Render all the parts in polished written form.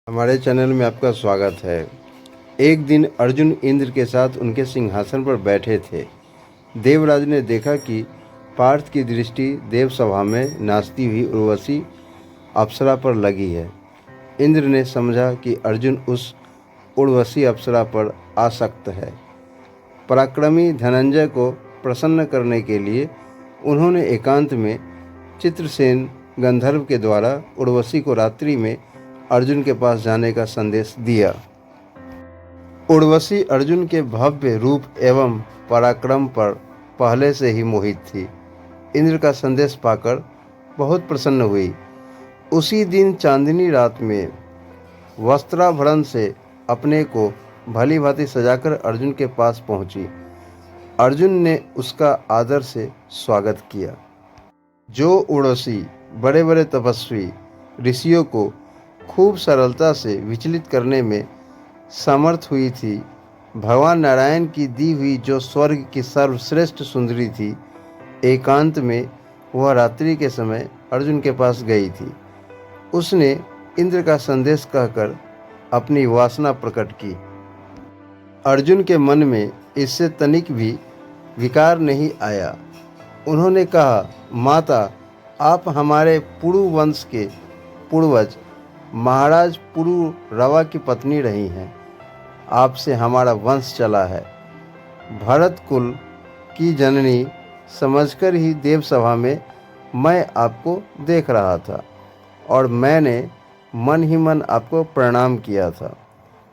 हमारे चैनल में आपका स्वागत है। एक दिन अर्जुन इंद्र के साथ उनके सिंहासन पर बैठे थे। देवराज ने देखा कि पार्थ की दृष्टि देवसभा में नाचती हुई उर्वशी अप्सरा पर लगी है। इंद्र ने समझा कि अर्जुन उस उर्वशी अप्सरा पर आसक्त है। पराक्रमी धनंजय को प्रसन्न करने के लिए उन्होंने एकांत में चित्रसेन गंधर्व के द्वारा उर्वशी को रात्रि में अर्जुन के पास जाने का संदेश दिया। उर्वशी अर्जुन के भव्य रूप एवं पराक्रम पर पहले से ही मोहित थी। इंद्र का संदेश पाकर बहुत प्रसन्न हुई। उसी दिन चांदनी रात में वस्त्राभरण से अपने को भली भांति सजाकर अर्जुन के पास पहुंची। अर्जुन ने उसका आदर से स्वागत किया। जो उर्वशी बड़े बड़े तपस्वी ऋषियों को खूब सरलता से विचलित करने में समर्थ हुई थी, भगवान नारायण की दी हुई जो स्वर्ग की सर्वश्रेष्ठ सुंदरी थी, एकांत में वह रात्रि के समय अर्जुन के पास गई थी। उसने इंद्र का संदेश कहकर अपनी वासना प्रकट की। अर्जुन के मन में इससे तनिक भी विकार नहीं आया। उन्होंने कहा, माता, आप हमारे पुरु वंश के पूर्वज महाराज पुरुरवा की पत्नी रही हैं। आपसे हमारा वंश चला है। भरत कुल की जननी समझकर ही देवसभा में मैं आपको देख रहा था और मैंने मन ही मन आपको प्रणाम किया था।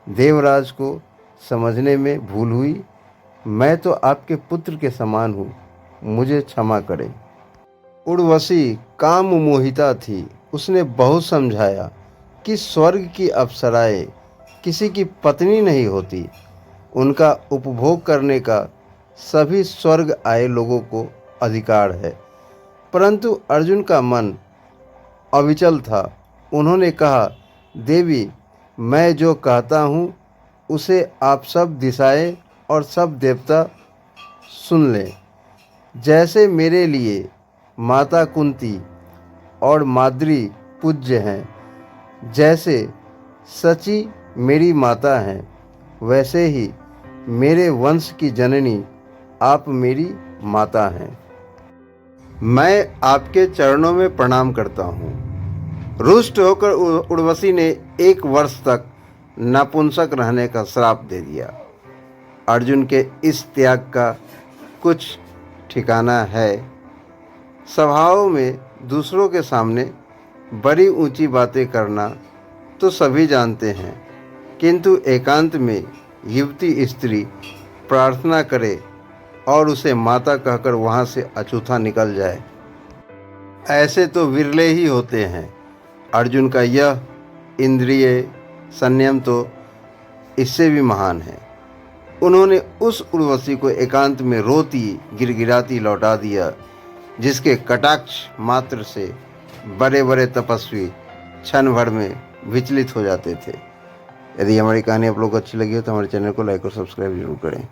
देवराज को समझने में भूल हुई। मैं तो आपके पुत्र के समान हूँ, मुझे क्षमा करें। उर्वशी काम मोहिता थी। उसने बहुत समझाया कि स्वर्ग की अप्सराएं किसी की पत्नी नहीं होती। उनका उपभोग करने का सभी स्वर्ग आए लोगों को अधिकार है। परंतु अर्जुन का मन अविचल था। उन्होंने कहा, देवी, मैं जो कहता हूँ उसे आप सब दिशाएं और सब देवता सुन लें। जैसे मेरे लिए माता कुंती और माद्री पूज्य हैं, जैसे सची मेरी माता हैं, वैसे ही मेरे वंश की जननी आप मेरी माता हैं। मैं आपके चरणों में प्रणाम करता हूँ। रुष्ट होकर उर्वशी ने 1 वर्ष तक नपुंसक रहने का श्राप दे दिया। अर्जुन के इस त्याग का कुछ ठिकाना है। सभाओं में दूसरों के सामने बड़ी ऊंची बातें करना तो सभी जानते हैं, किंतु एकांत में युवती स्त्री प्रार्थना करे और उसे माता कहकर वहाँ से अछूता निकल जाए, ऐसे तो विरले ही होते हैं। अर्जुन का यह इंद्रिय संयम तो इससे भी महान है। उन्होंने उस उर्वशी को एकांत में रोती गिड़गिड़ाती लौटा दिया, जिसके कटाक्ष मात्र से बड़े बड़े तपस्वी क्षण भर में विचलित हो जाते थे। यदि हमारी कहानी आप लोग को अच्छी लगी हो तो हमारे चैनल को लाइक और सब्सक्राइब जरूर करें।